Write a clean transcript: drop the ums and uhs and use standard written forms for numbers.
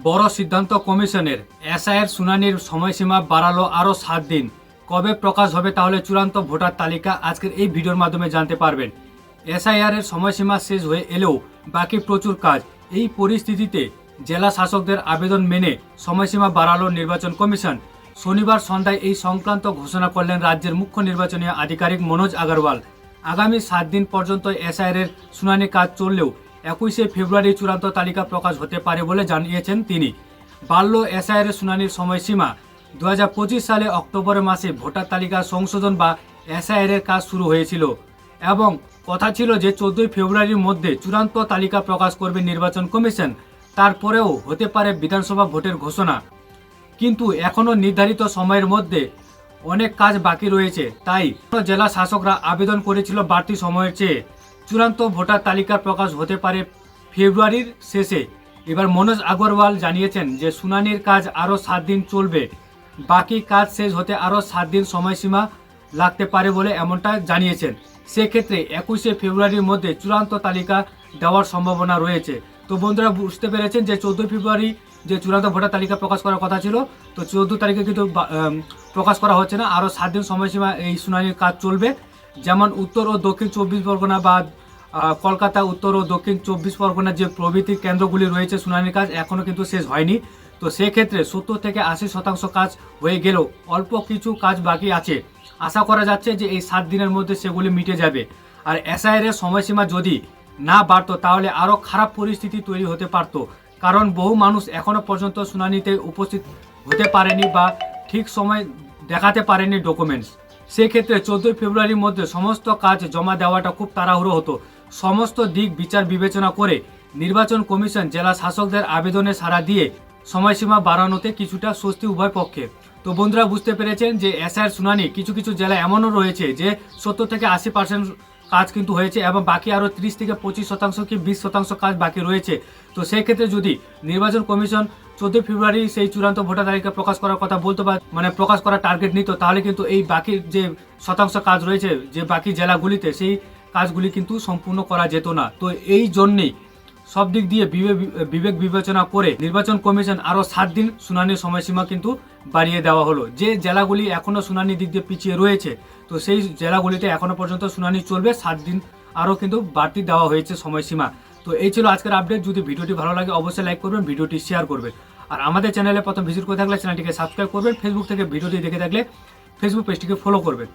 বড় সিদ্ধান্ত কমিশনের। এসআইয়ের শুনানির সময়সীমা বাড়ালো আরও 7 দিন। কবে প্রকাশ হবে তাহলে চূড়ান্ত ভোটার তালিকা? আজকের এই ভিডিওর মাধ্যমে জানতে পারবেন। এসআইআর এর সময়সীমা শেষ হয়ে এলেও বাকি প্রচুর কাজ। এই পরিস্থিতিতে জেলা শাসকদের আবেদন মেনে সময়সীমা বাড়ালো নির্বাচন কমিশন। শনিবার সন্ধ্যায় এই সংক্রান্ত ঘোষণা করলেন রাজ্যের মুখ্য নির্বাচনী আধিকারিক মনোজ আগরওয়াল। আগামী 7 দিন পর্যন্ত এসআইআর এর শুনানি কাজ চললেও 21শে ফেব্রুয়ারি চূড়ান্ত তালিকা প্রকাশ হতে পারে বলে জানিয়েছেন তিনি। বাড়ল এসআইআর এর শুনানির সময়সীমা। 2025 সালে অক্টোবর মাসে ভোটার তালিকা সংশোধন বা এসআইআর এর কাজ শুরু হয়েছিল এবং কথা ছিল যে 14 ফেব্রুয়ারির মধ্যে চূড়ান্ত তালিকা প্রকাশ করবে নির্বাচন কমিশন। তারপরেও হতে পারে বিধানসভা ভোটের ঘোষণা, কিন্তু এখনও নির্ধারিত সময়ের মধ্যে অনেক কাজ বাকি রয়েছে। তাই জেলা শাসকরা আবেদন করেছিল বাড়তি সময়ের চেয়ে। চূড়ান্ত ভোটার তালিকা প্রকাশ হতে পারে ফেব্রুয়ারির শেষে। এবার মনোজ আগরওয়াল জানিয়েছেন যে শুনানির কাজ আরও 7 দিন চলবে। বাকি কাজ শেষ হতে আরও 7 দিন সময়সীমা লাগতে পারে বলে এমনটা জানিয়েছেন। সেক্ষেত্রে 21শে ফেব্রুয়ারির মধ্যে চূড়ান্ত তালিকা দেওয়ার সম্ভাবনা রয়েছে। তো বন্ধুরা বুঝতে পেরেছেন যে 14 ফেব্রুয়ারি যে চূড়ান্ত ভোটার তালিকা প্রকাশ করার কথা ছিল, তো 14 তারিখে কিন্তু প্রকাশ করা হচ্ছে না। আরও 7 দিন সময়সীমা এই শুনানির কাজ চলবে। যেমন উত্তর ও দক্ষিণ 24 পরগনা বা কলকাতা, উত্তর ও দক্ষিণ 24 পরগনার যে প্রভৃতি কেন্দ্রগুলি রয়েছে শুনানির কাজ এখনও কিন্তু শেষ হয়নি। তো সেক্ষেত্রে 70 থেকে 80% কাজ হয়ে গেলেও অল্প কিছু কাজ বাকি আছে। আশা করা যাচ্ছে যে এই 7 দিনের মধ্যে সেগুলি মিটে যাবে। আর এসআইআর এর সময়সীমা যদি না বাড়তো তাহলে আরও খারাপ পরিস্থিতি তৈরি হতে পারত, কারণ বহু মানুষ এখনও পর্যন্ত শুনানিতে উপস্থিত হতে পারেনি বা ঠিক সময় দেখাতে পারেনি ডকুমেন্টস। সেক্ষেত্রে 14 ফেব্রুয়ারির মধ্যে সমস্ত কাজ জমা দেওয়াটা খুব তাড়াহুড়ো হতো। সমস্ত দিক বিচার বিবেচনা করে নির্বাচন কমিশন জেলা শাসকদের আবেদনে সাড়া দিয়ে সময়সীমা বাড়ানোতে কিছুটা স্বস্তি উভয় পক্ষে। তো বন্ধুরা বুঝতে পেরেছেন যে এসআইআর শুনানি কিছু কিছু জেলা এমনও রয়েছে যে 70 থেকে 80% কাজ কিন্তু হয়েছে এবং বাকি আরও 30 থেকে 25% কি 20% কাজ বাকি রয়েছে। তো সেই ক্ষেত্রে যদি নির্বাচন কমিশন 14 ফেব্রুয়ারি সেই চূড়ান্ত ভোটার তালিকা প্রকাশ করার কথা বলতো বা প্রকাশ করার টার্গেট নিত, তাহলে কিন্তু এই বাকি যে শতাংশ কাজ রয়েছে যে বাকি জেলাগুলিতে সেই কাজগুলি কিন্তু সম্পূর্ণ করা যেত না। তো এই জন্যেই সব দিক দিয়ে বিবেক বিবেচনা করে নির্বাচন কমিশন আরও 7 দিন শুনানির সময়সীমা কিন্তু বাড়িয়ে দেওয়া হলো। যে জেলাগুলি এখনও শুনানির দিক দিয়ে পিছিয়ে রয়েছে, তো সেই জেলাগুলিতে এখনও পর্যন্ত শুনানি চলবে। 7 দিন আরও কিন্তু বাড়তি দেওয়া হয়েছে সময়সীমা। তো এই ছিল আজকের আপডেট। যদি ভিডিওটি ভালো লাগে অবশ্যই লাইক করবেন, ভিডিওটি শেয়ার করবেন। আর আমাদের চ্যানেলে প্রথম ভিজিট করে থাকলে চ্যানেলটিকে সাবস্ক্রাইব করবেন। ফেসবুক থেকে ভিডিওটি দেখে থাকলে ফেসবুক পেজটিকে ফলো করবেন।